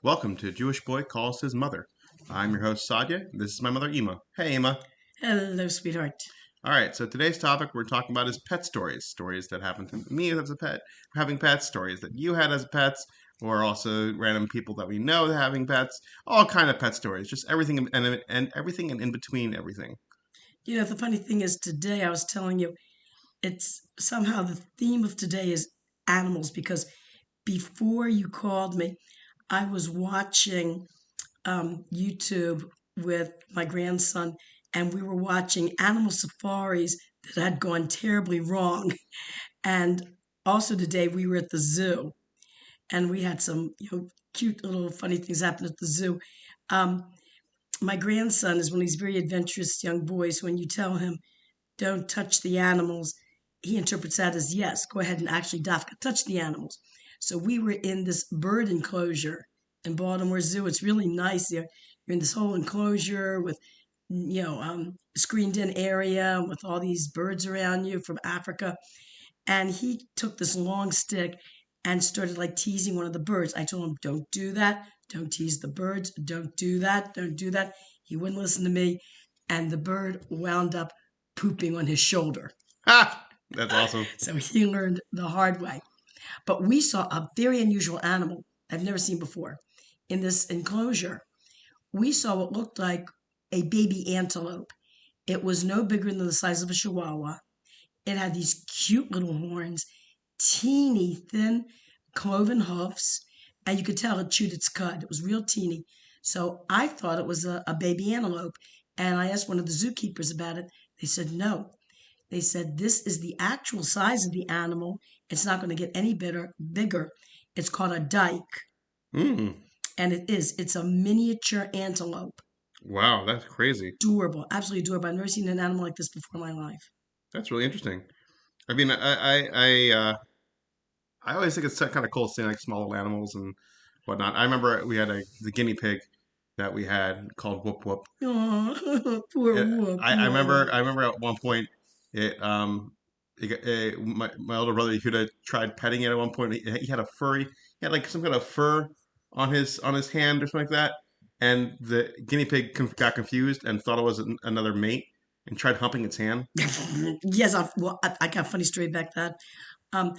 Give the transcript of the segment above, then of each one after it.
Welcome to Jewish Boy Calls His Mother. I'm your host, Sadia. This is my mother, Ema. Hey, Ema. Hello, sweetheart. All right, so today's topic we're talking about is pet stories. Stories that happened to me as a pet, having pets, stories that you had as pets, or also random people that we know that having pets, all kind of pet stories, just everything and everything and in between everything. The funny thing is, today I was telling you, it's somehow the theme of today is animals because before you called me, I was watching YouTube with my grandson, and we were watching animal safaris that had gone terribly wrong. And also today we were at the zoo, and we had some cute little funny things happen at the zoo. Um, my grandson is one of these very adventurous young boys. When you tell him don't touch the animals, he interprets that as yes, go ahead and actually Dafka touch the animals. So we were in this bird enclosure in Baltimore Zoo. It's really nice. You're in this whole enclosure with screened in area with all these birds around you from Africa. And he took this long stick and started like teasing one of the birds. I told him, don't do that. Don't tease the birds. Don't do that. Don't do that. He wouldn't listen to me. And the bird wound up pooping on his shoulder. Ha! That's awesome. So he learned the hard way. But we saw a very unusual animal I've never seen before. In this enclosure, we saw what looked like a baby antelope. It was no bigger than the size of a chihuahua. It had these cute little horns, teeny, thin, cloven hoofs, and you could tell it chewed its cud. It was real teeny. So I thought it was a baby antelope. And I asked one of the zookeepers about it. They said, no. They said, this is the actual size of the animal. It's not going to get any bigger. It's called a dyke. Mm. And it is. It's a miniature antelope. Wow, that's crazy. Adorable. Absolutely adorable. I've never seen an animal like this before in my life. That's really interesting. I mean, I always think it's kind of cool seeing like small little animals and whatnot. I remember we had the guinea pig that we had called Whoop Whoop. Oh, poor Whoop. Oh. I remember at one point it my older brother Yehuda tried petting it at one point. He had a furry, he had like some kind of fur on his hand or something like that, and the guinea pig got confused and thought it was another mate and tried humping its hand. Yes, I got a funny story about that. Um,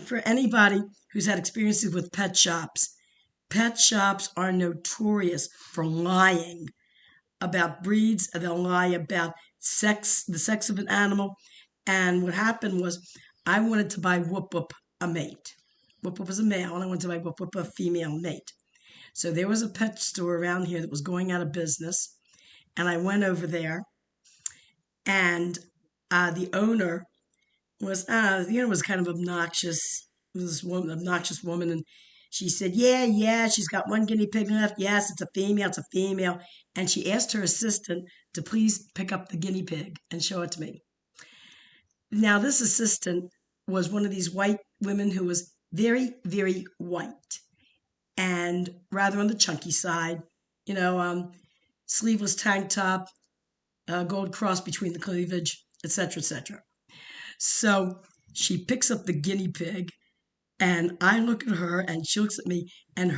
for anybody who's had experiences with pet shops are notorious for lying about breeds. They'll lie about the sex of an animal. And what happened was, I wanted to buy Whoop Whoop a mate. Whoop Whoop was a male, and I wanted to buy Whoop Whoop a female mate. So there was a pet store around here that was going out of business, and I went over there, and the owner was kind of obnoxious. It was this woman, obnoxious woman, and she said, "Yeah, yeah, she's got one guinea pig left. Yes, it's a female. It's a female." And she asked her assistant to please pick up the guinea pig and show it to me. Now, this assistant was one of these white women who was very, very white and rather on the chunky side. You know, sleeveless tank top, gold cross between the cleavage, etc., etc. So she picks up the guinea pig, and I look at her, and she looks at me, and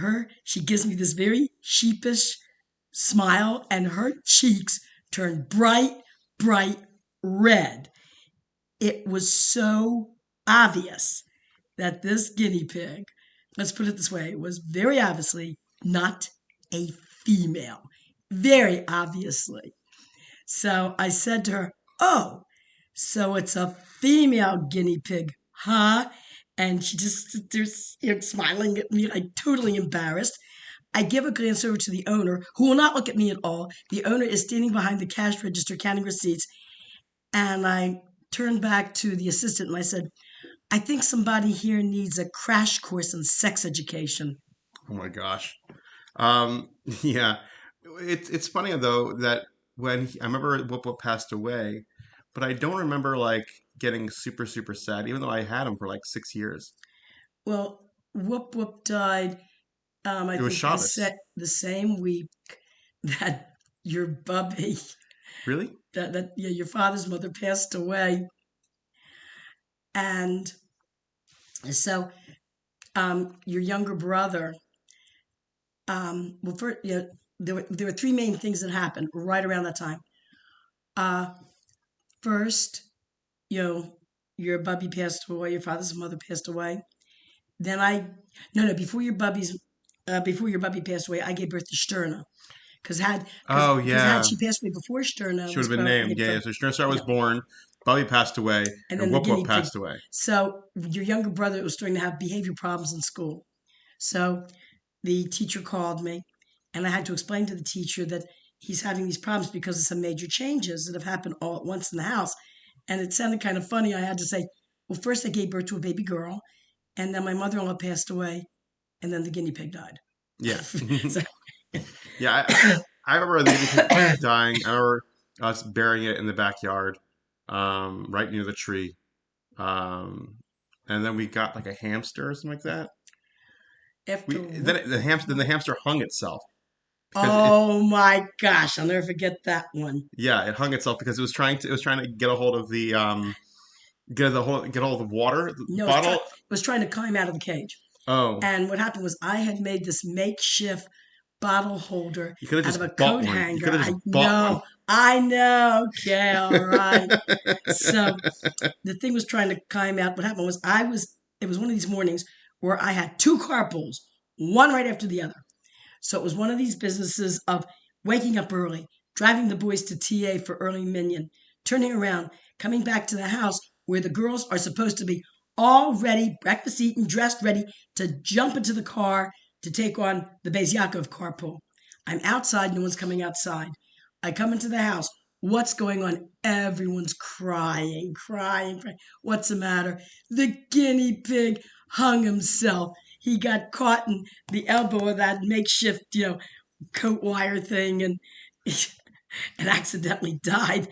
she gives me this very sheepish smile, and her cheeks turn bright, bright red. It was so obvious that this guinea pig, let's put it this way, was very obviously not a female. Very obviously. So I said to her, "Oh, so it's a female guinea pig, huh?" And she just stood there, smiling at me, like totally embarrassed. I give a glance over to the owner, who will not look at me at all. The owner is standing behind the cash register counting receipts. And I turned back to the assistant and I said, "I think somebody here needs a crash course in sex education." Oh my gosh. Um, yeah, it's funny though that I remember Whoop Whoop passed away, but I don't remember like getting super sad, even though I had him for like 6 years. Well, Whoop Whoop died, I It was think Shabbos. the same week that your bubby, Really? that yeah, your father's mother passed away. And so your younger brother, well, first, there were three main things that happened right around that time. Uh, First, you know, your bubby passed away, your father's mother passed away. Then no, before your bubby passed away, I gave birth to Sterna. Oh Because had yeah, she passed away before Sterna she would was have been probably named. Yeah, yeah. from, So Schnurrstar was yeah, born, Bubby passed away, and and then the Whoop Whoop guinea pig. passed away. So your younger brother was starting to have behavior problems in school. So the teacher called me, and I had to explain to the teacher that he's having these problems because of some major changes that have happened all at once in the house. And it sounded kind of funny. I had to say, well, first I gave birth to a baby girl, and then my mother-in-law passed away, and then the guinea pig died. Yeah, So, yeah. I remember the guinea pig dying. I remember us burying it in the backyard, right near the tree. Um, and then we got like a hamster or something like that. after We then what? then the hamster hung itself because Oh my gosh, I'll never forget that one. it hung itself because it was trying to get a hold of the get a hold of the water No, bottle. it was trying to climb out of the cage. Oh, And what happened was I had made this makeshift bottle holder you could have out of a just bought coat one. You hanger. could have just bought one. I know. Okay, all right. So the thing was trying to climb out. What happened was it was one of these mornings where I had two carpools, one right after the other. So it was one of these businesses of waking up early, driving the boys to TA for early minion, turning around, coming back to the house where the girls are supposed to be all ready, breakfast eaten, dressed, ready to jump into the car to take on the Beis Yaakov carpool. I'm outside, no one's coming outside. I come into the house. What's going on? Everyone's crying, crying, crying. What's the matter? The guinea pig hung himself. He got caught in the elbow of that makeshift, coat wire thing and accidentally died.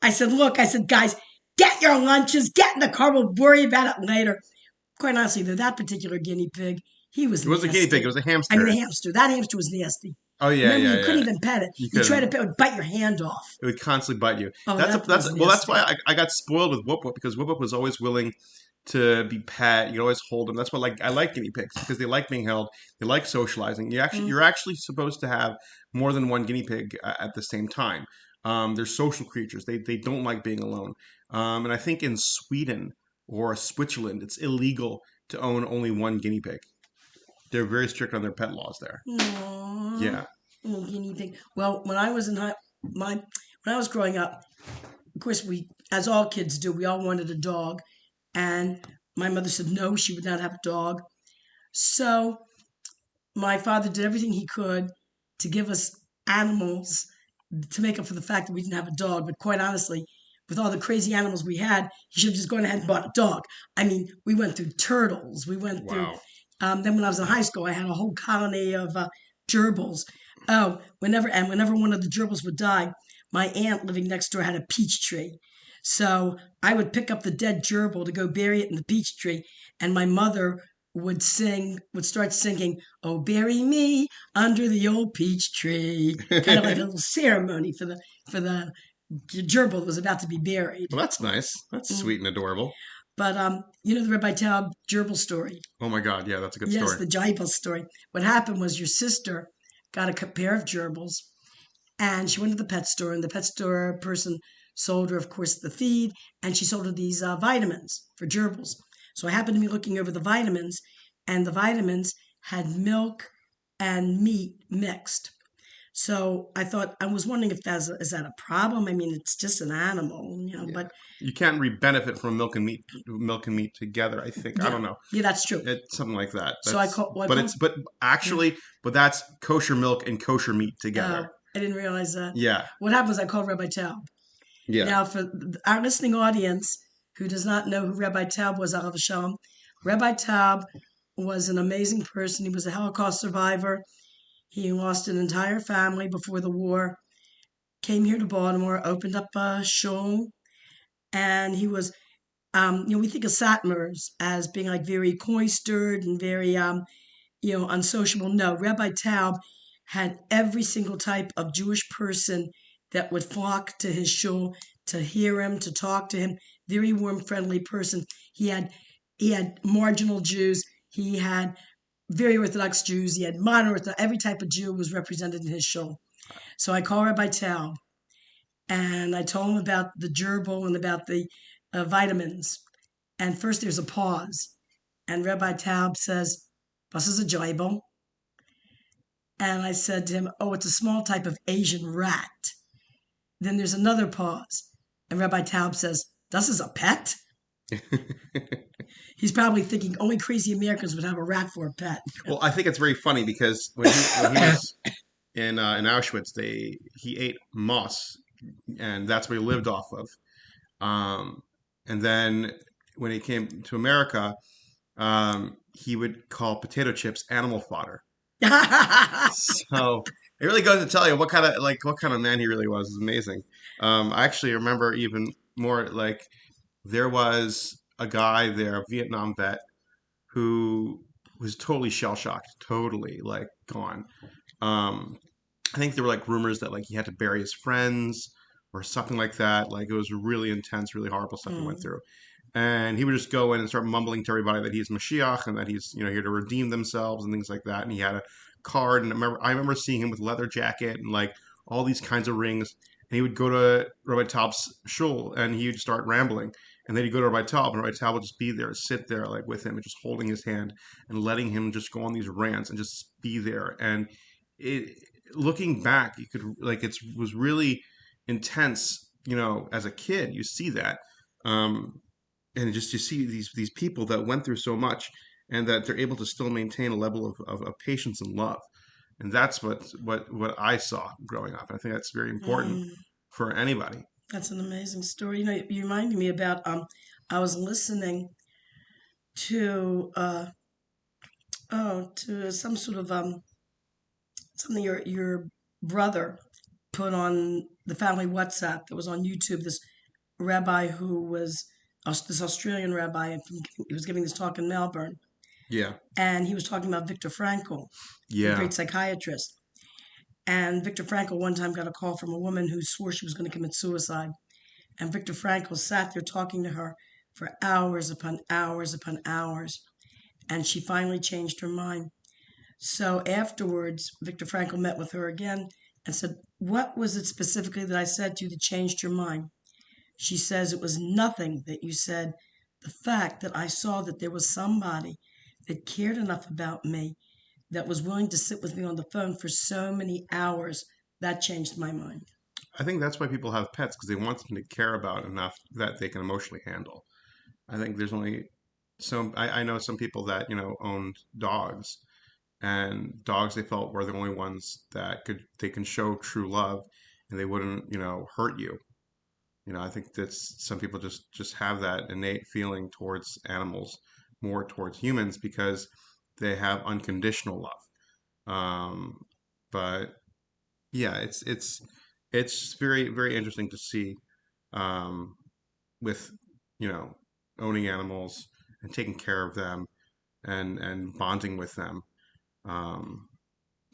I said, guys, get your lunches, get in the car, we'll worry about it later. Quite honestly, though, that particular guinea pig, he was It was a guinea pig. It nasty. was a I mean, hamster. the hamster, that hamster was nasty. Oh yeah, Remember, yeah, you couldn't yeah. even pet it. You You try to couldn't. pet it, it would bite your hand off. It would constantly bite you. Oh, that thing was Well. That's nasty. why I got spoiled with Whoop Whoop because Whoop Whoop was always willing to be pet. You could always hold them. That's why I like guinea pigs because they like being held. They like socializing. Mm. You're actually supposed to have more than one guinea pig at the same time. They're social creatures. They don't like being alone. And I think in Sweden or Switzerland, it's illegal to own only one guinea pig. They're very strict on their pet laws there. Aww, Yeah. little guinea pig. Well, when I was in when I was growing up, of course, as all kids do, we all wanted a dog, and my mother said no, she would not have a dog. So my father did everything he could to give us animals to make up for the fact that we didn't have a dog. But quite honestly, with all the crazy animals we had, he should have just gone ahead and bought a dog. I mean, we went through turtles. We went through. Wow. Then when I was in high school, I had a whole colony of gerbils. Oh, whenever one of the gerbils would die, my aunt living next door had a peach tree. So I would pick up the dead gerbil to go bury it in the peach tree, and my mother would start singing, "Oh, bury me under the old peach tree," kind of like a little ceremony for the gerbil that was about to be buried. Well, that's nice. That's Mm. sweet and adorable. But you know the Rabbi Taub gerbil story. Oh my God, yeah, that's a good Yes, story. the Jaipal story. What happened was your sister got a pair of gerbils, and she went to the pet store, and the pet store person sold her, of course, the feed, and she sold her these vitamins for gerbils. So I happened to be looking over the vitamins, and the vitamins had milk and meat mixed. So I was wondering if is that a problem? I mean, it's just an animal, Yeah, but you can't really benefit from milk and meat together. I think I yeah, don't know. yeah, that's true. It's something like that. So I But called, it's but yeah. actually but that's kosher milk and kosher meat Oh, together. I didn't realize that. Yeah, What happened was I called Rabbi Taub. yeah. Now, for our listening audience who does not know who Rabbi Taub was, Alav Shalom, Rabbi Taub was an amazing person. He was a Holocaust survivor. He lost an entire family before the war, came here to Baltimore, opened up a shul, and he was, we think of Satmars as being like very cloistered and very, unsociable. No, Rabbi Taub had every single type of Jewish person that would flock to his shul to hear him, to talk to him. Very warm, friendly person. He had marginal Jews. He had very Orthodox Jews. He had modern Orthodox. Every type of Jew was represented in his shul. So I called Rabbi Taub and I told him about the gerbil and about the vitamins. And first there's a pause. And Rabbi Taub says, "Was is a gerbil?" And I said to him, "Oh, it's a small type of Asian rat." Then there's another pause. And Rabbi Taub says, "Das is a pet?" He's probably thinking only crazy Americans would have a rat for a pet. Well, I think it's very funny because when he was in Auschwitz, he ate moss, and that's what he lived off of. And then when he came to America, he would call potato chips animal fodder. So it really goes to tell you what kind of man he really was. It's amazing. I actually remember even more like there was a guy there, a Vietnam vet, who was totally shell shocked, totally like gone. I think there were like rumors that like he had to bury his friends or something like that. Like it was really intense, really horrible stuff he went Mm. through. And he would just go in and start mumbling to everybody that he's Mashiach and that he's here to redeem themselves and things like that. And he had a card, and I remember seeing him with leather jacket and like all these kinds of rings. And he would go to Rabbi Taub's shul and he would start rambling. And then he'd go to Rabbi Taub, and Rabbi Taub would just be there, sit there like with him, and just holding his hand and letting him just go on these rants and just be there. And it, looking back, you could like it was really intense. As a kid, you see that. And just you see these people that went through so much and that they're able to still maintain a level of patience and love, and that's what I saw growing up. I think that's very important Mm. for anybody. That's an amazing story. You reminded me about I was listening to to some sort of something your brother put on the family WhatsApp that was on YouTube. This rabbi who was this Australian rabbi, and he was giving this talk in Melbourne, Yeah, and he was talking about Viktor Frankl, the yeah, great psychiatrist. And Viktor Frankl one time got a call from a woman who swore she was going to commit suicide. And Viktor Frankl sat there talking to her for hours upon hours upon hours. And she finally changed her mind. So afterwards, Viktor Frankl met with her again and said, "What was it specifically that I said to you that changed your mind?" She says, "It was nothing that you said. The fact that I saw that there was somebody that cared enough about me, that was willing to sit with me on the phone for so many hours, that changed my mind." I think that's why people have pets, because they want something to care about enough that they can emotionally handle. I think there's only some I know some people that owned dogs, and dogs they felt were the only ones that they can show true love, and they wouldn't hurt you. I think that's some people just have that innate feeling towards animals more towards humans because they have unconditional love. But yeah, it's very very interesting to see um, with you know owning animals and taking care of them and bonding with them. Um,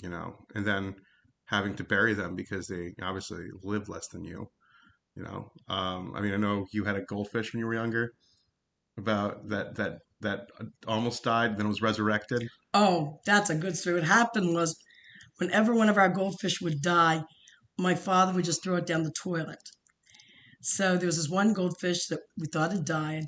and then having to bury them because they obviously live less than you. I mean, I know you had a goldfish when you were younger about that almost died, then was resurrected. Oh, that's a good story. What happened was whenever one of our goldfish would die, my father would just throw it down the toilet. So there was this one goldfish that we thought had died.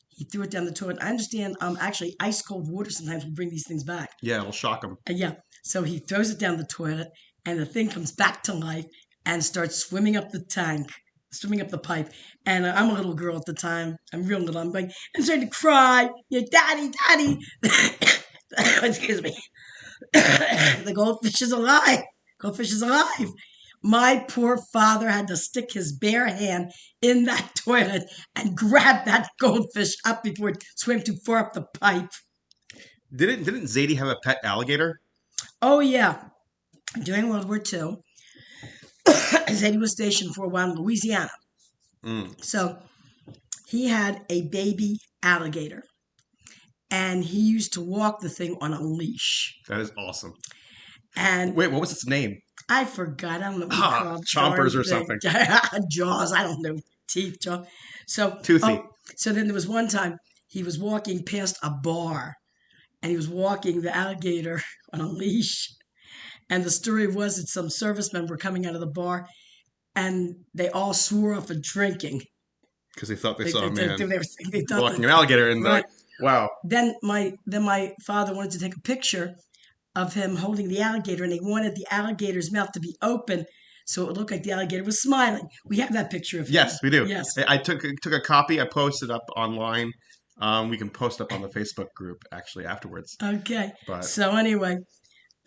He threw it down the toilet. I understand actually ice cold water sometimes will bring these things back. Yeah, it'll shock them. Yeah. So he throws it down the toilet and the thing comes back to life and starts swimming up the tank, swimming up the pipe. And I'm a little girl at the time. I'm real little. I'm like, I'm starting to cry. Yeah, daddy, daddy. Excuse me. The goldfish is alive. Goldfish is alive. My poor father had to stick his bare hand in that toilet and grab that goldfish up before it swam too far up the pipe. Didn't Zadie have a pet alligator? Oh, yeah. During World War II, Zadie was stationed for a while in Louisiana. Mm, So he had a baby alligator, and he used to walk the thing on a leash. that is awesome. And Wait, what was its name? I forgot. I don't know what he Ah, called chompers or something. Jaws. I don't know. Teeth, jaw. So, Toothy. so then there was one time he was walking past a bar, and he was walking the alligator on a leash. And the story was that some servicemen were coming out of the bar, and they all swore off of drinking. Because they thought they They, saw they, a they, man they thought walking that, an alligator, and they're right. like, "Wow." Then my father wanted to take a picture of him holding the alligator, and he wanted the alligator's mouth to be open so it looked like the alligator was smiling. We have that picture of him. Yes, we do. Yes. I took a copy. I posted up online. We can post up on the Facebook group actually afterwards. Okay. But So anyway,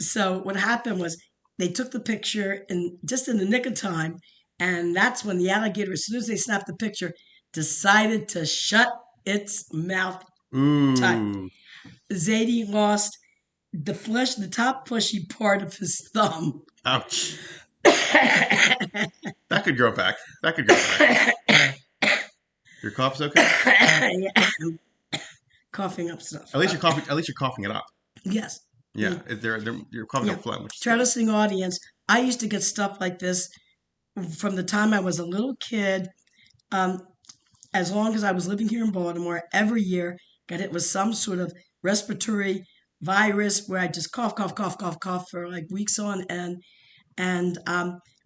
so what happened was they took the picture in just in the nick of time, and that's when the alligator, as soon as they snapped the picture, decided to shut its mouth tight. ooh, Zadie lost the top fleshy part of his thumb. ouch! That could grow back. That could grow back. Your cough's okay. Yeah, coughing up stuff. At least you're coughing. At least you're coughing it up. Yes. Yeah, you're coughing Yeah. up phlegm, which is To our good. listening audience, I used to get stuff like this from the time I was a little kid. Um, as long as I was living here in Baltimore, every year got hit with some sort of respiratory virus where I just cough, cough, cough, cough, cough for like weeks on end. And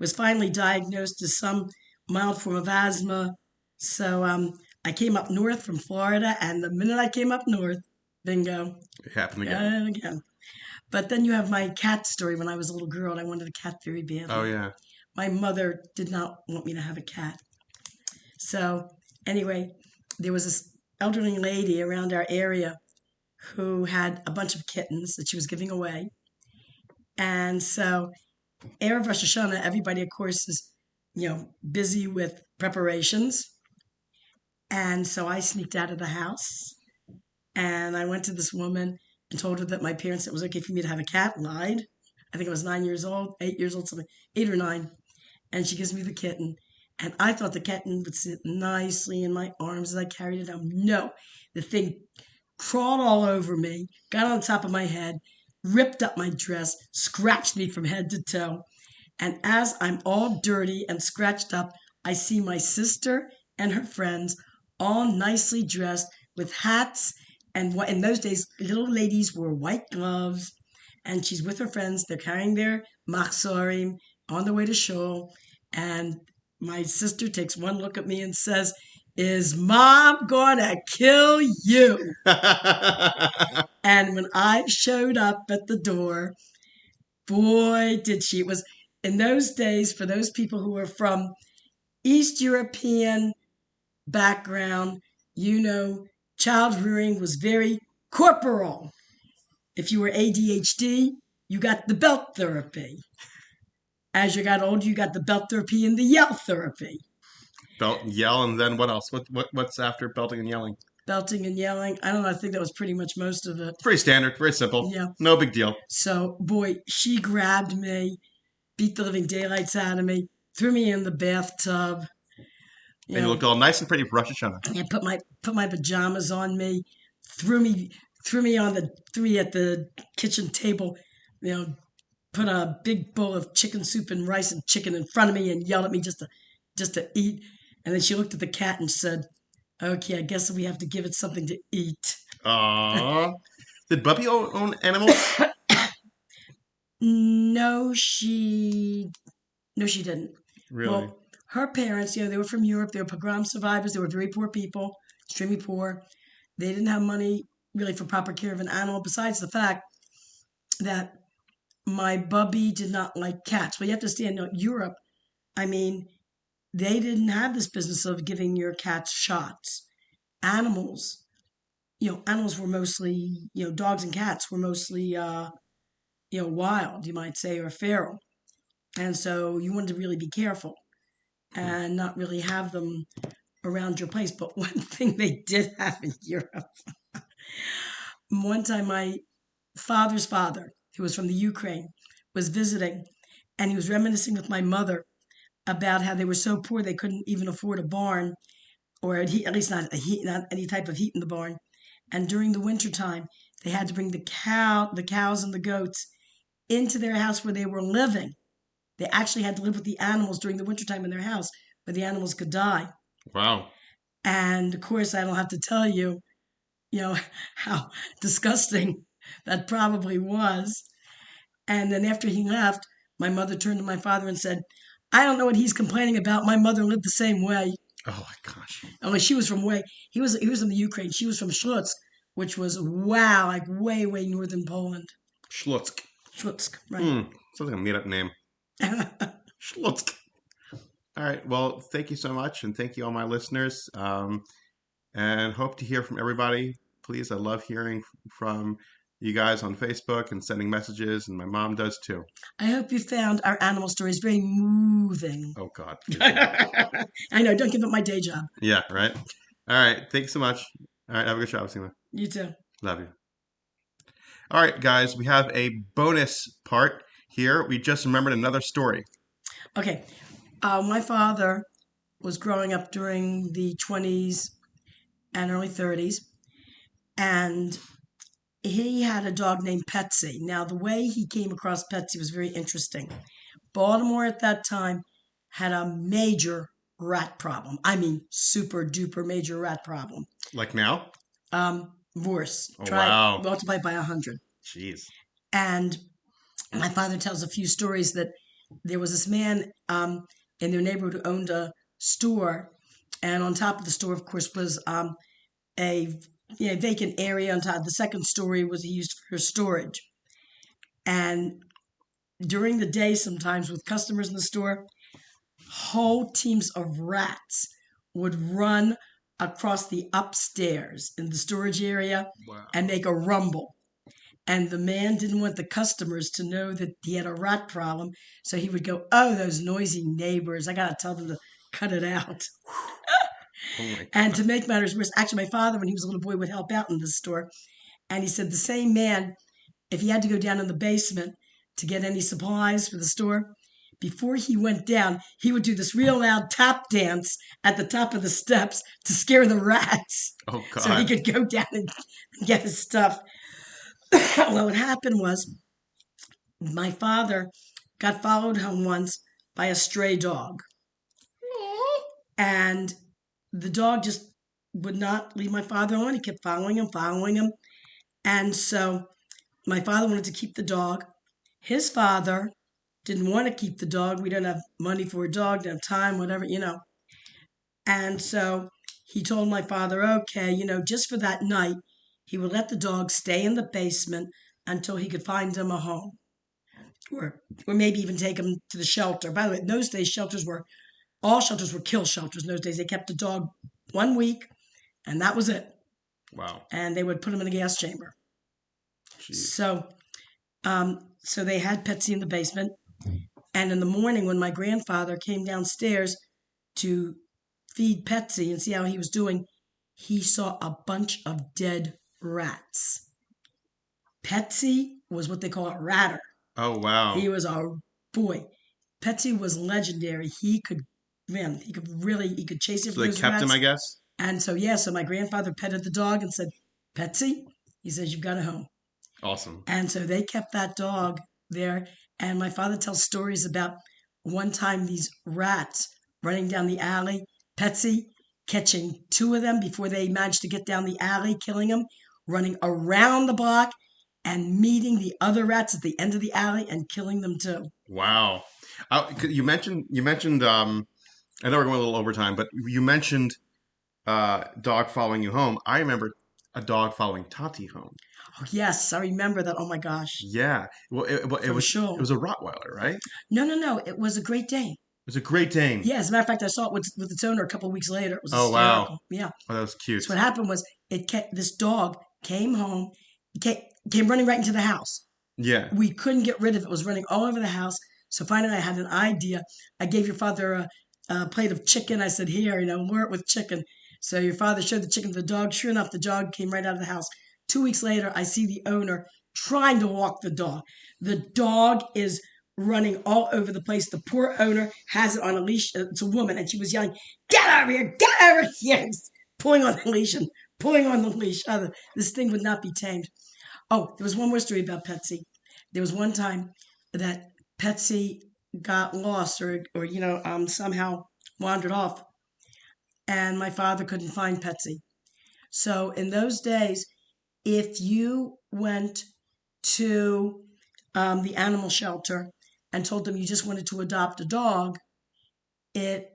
was finally diagnosed as some mild form of asthma. So I came up north from Florida, and the minute I came up north, bingo, It happened got again. it again. But then you have my cat story. When I was a little girl, and I wanted a cat very Oh badly. yeah. My mother did not want me to have a cat. So anyway, there was this elderly lady around our area who had a bunch of kittens that she was giving away. And so Erev Rosh Hashanah, everybody, of course, is, busy with preparations. And so I sneaked out of the house and I went to this woman and told her that my parents said it was okay for me to have a cat. Lied. I think I was 9 years old, 8 years old, something, 8 or 9. And she gives me the kitten. And I thought the kitten would sit nicely in my arms as I carried it home. No, the thing crawled all over me, got on top of my head, ripped up my dress, scratched me from head to toe. And as I'm all dirty and scratched up, I see my sister and her friends all nicely dressed with hats. And what in those days, little ladies wore white gloves. And she's with her friends. They're carrying their machzorim on the way to shul. And my sister takes one look at me and says, "Is mom gonna kill you?" And when I showed up at the door, boy, did she. It was in those days, for those people who were from East European background, child rearing was very corporal. If you were ADHD, you got the belt therapy. As you got older, you got the belt therapy and the yell therapy. Belt and yell, and then what else? What's after belting and yelling? Belting and yelling. I don't know. I think that was pretty much most of it. Pretty standard, very simple. Yeah. No big deal. So, boy, she grabbed me, beat the living daylights out of me, threw me in the bathtub. And you looked all nice and pretty for Rosh Hashanah. And put my pajamas on me, threw me threw me at the kitchen table, put a big bowl of chicken soup and rice and chicken in front of me and yelled at me just to eat. And then she looked at the cat and said, "Okay, I guess we have to give it something to eat." Aww. Did Bubby own animals? No, she didn't. Really? Well, her parents, they were from Europe. They were pogrom survivors. They were very poor people, extremely poor. They didn't have money really for proper care of an animal, besides the fact that my bubby did not like cats. Well, you have to understand, Europe, I mean, they didn't have this business of giving your cats shots. Animals, animals were mostly, dogs and cats were mostly, wild, you might say, or feral. And so you wanted to really be careful and not really have them around your place. But one thing they did have in Europe, one time my father's father, who was from the Ukraine, was visiting, and he was reminiscing with my mother about how they were so poor they couldn't even afford a barn, or at least not any type of heat in the barn. And during the wintertime, they had to bring the cows and the goats into their house where they were living. They actually had to live with the animals during the wintertime in their house where the animals could die. Wow. And of course, I don't have to tell you, how disgusting That probably was. And then after he left, my mother turned to my father and said, I don't know what he's complaining about. My mother lived the same way. Oh my gosh. Only she was from way he was in the Ukraine. She was from Schlutsk, which was wow, like way, way northern Poland. Schlutsk. Schlutsk, right. Hmm. Sounds like a made up name. Schlutsk. All right. Well, thank you so much. And thank you, all my listeners. And hope to hear from everybody. Please, I love hearing from you guys on Facebook and sending messages, and my mom does too. I hope you found our animal stories very moving. Oh, God. Please. I know, don't give up my day job. Yeah, right? All right. Thanks so much. All right. Have a good job, Seema. You too. Love you. All right, guys. We have a bonus part here. We just remembered another story. Okay. My father was growing up during the 20s and early 30s, and he had a dog named Petsy. Now, the way he came across Petsy was very interesting. Baltimore at that time had a major rat problem. I mean, super duper major rat problem. Like now? Worse. Oh, Try wow. multiply by 100. Jeez. And my father tells a few stories that there was this man in their neighborhood who owned a store, and on top of the store, of course, was a vacant area on top. The second story was used for storage. And during the day, sometimes with customers in the store, whole teams of rats would run across the upstairs in the storage area Wow. and make a rumble. And the man didn't want the customers to know that he had a rat problem. So he would go, oh, those noisy neighbors. I got to tell them to cut it out. Oh my And to God. make matters worse, actually, my father, when he was a little boy, would help out in the store. And he said the same man, if he had to go down in the basement to get any supplies for the store, before he went down, he would do this real loud tap dance at the top of the steps to scare the rats Oh so he God. could go down and get his stuff. Well, what happened was my father got followed home once by a stray dog. And the dog just would not leave my father alone. He kept following him, following him. And so my father wanted to keep the dog. His father didn't want to keep the dog. We don't have money for a dog, don't have time, whatever. And so he told my father, okay, just for that night, he would let the dog stay in the basement until he could find him a home. Or maybe even take him to the shelter. By the way, in those days, all shelters were kill shelters. In those days, they kept the dog 1 week, and that was it. Wow. And they would put him in a gas chamber. Jeez. So they had Petsy in the basement. And in the morning, when my grandfather came downstairs to feed Petsy and see how he was doing, he saw a bunch of dead rats. Petsy was what they call a ratter. Oh wow. He was a boy. Petsy was legendary. He could chase him So for they those kept rats. him, I guess. And so my grandfather petted the dog and said, Petsy, he says, you've got a home. Awesome. And so they kept that dog there. And my father tells stories about one time these rats running down the alley, Petsy catching two of them before they managed to get down the alley, killing them, running around the block and meeting the other rats at the end of the alley and killing them too. Wow. You mentioned. I know we're going a little overtime, but you mentioned dog following you home. I remember a dog following Tati home. Oh, yes, I remember that. Oh my gosh. Yeah. Well, it For was sure. it was a Rottweiler, right? No. It was a Great Dane. It was a Great Dane. Yeah, as a matter of fact, I saw it with its owner a couple of weeks later. It was Oh hysterical. wow. Yeah. Oh, that was cute. So what happened was this dog came home, came running right into the house. Yeah. We couldn't get rid of it. It was running all over the house. So finally I had an idea. I gave your father a plate of chicken. I said, here, lure it with chicken. So your father showed the chicken to the dog. Sure enough, the dog came right out of the house. 2 weeks later, I see the owner trying to walk the dog. The dog is running all over the place. The poor owner has it on a leash. It's a woman, and she was yelling, get over here, get over here, pulling on the leash and pulling on the leash. This thing would not be tamed. Oh, there was one more story about Petsy. There was one time that Petsy got lost or somehow wandered off, and my father couldn't find Petsy. So in those days, if you went to the animal shelter and told them you just wanted to adopt a dog, they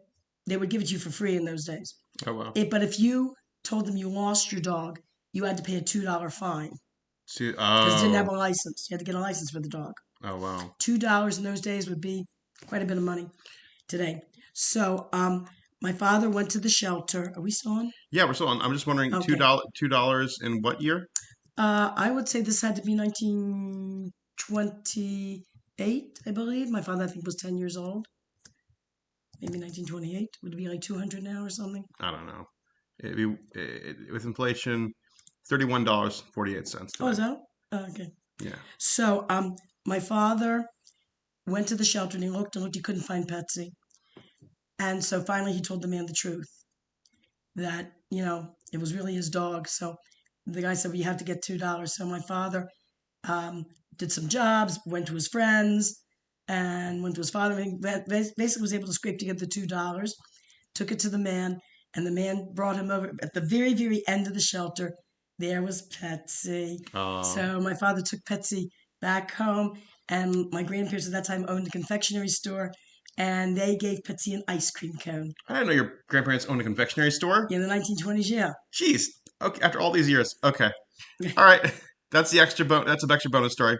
would give it to you for free in those days. Oh wow. But if you told them you lost your dog, you had to pay a $2 fine because it didn't have a license. You had to get a license for the dog. Oh wow. $2 in those days would be quite a bit of money today. So my father went to the shelter. Are we still on? Yeah, we're still on. I'm just wondering, Okay. $2 in what year? I would say this had to be 1928, I believe. My father, I think, was 10 years old. Maybe 1928. Would it be like 200 now or something? I don't know. It'd be with inflation, $31.48. Oh, is that? Oh, okay. Yeah. So my father went to the shelter and he looked and looked. He couldn't find Patsy. And so finally he told the man the truth, that, it was really his dog. So the guy said, well, you have to get $2. So my father did some jobs, went to his friends, and went to his father. And basically was able to scrape together the $2, took it to the man, and the man brought him over. At the very, very end of the shelter, there was Patsy. So my father took Patsy back home, and my grandparents at that time owned a confectionery store, and they gave Patsy an ice cream cone. I didn't know your grandparents owned a confectionery store. In the 1920s, yeah. Jeez. Okay, after all these years. Okay. All right. That's the extra that's an extra bonus story.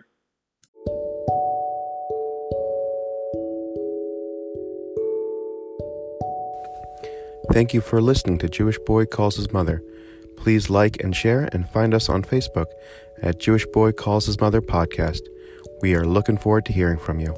Thank you for listening to Jewish Boy Calls His Mother. Please like and share and find us on Facebook at Jewish Boy Calls His Mother Podcast. We are looking forward to hearing from you.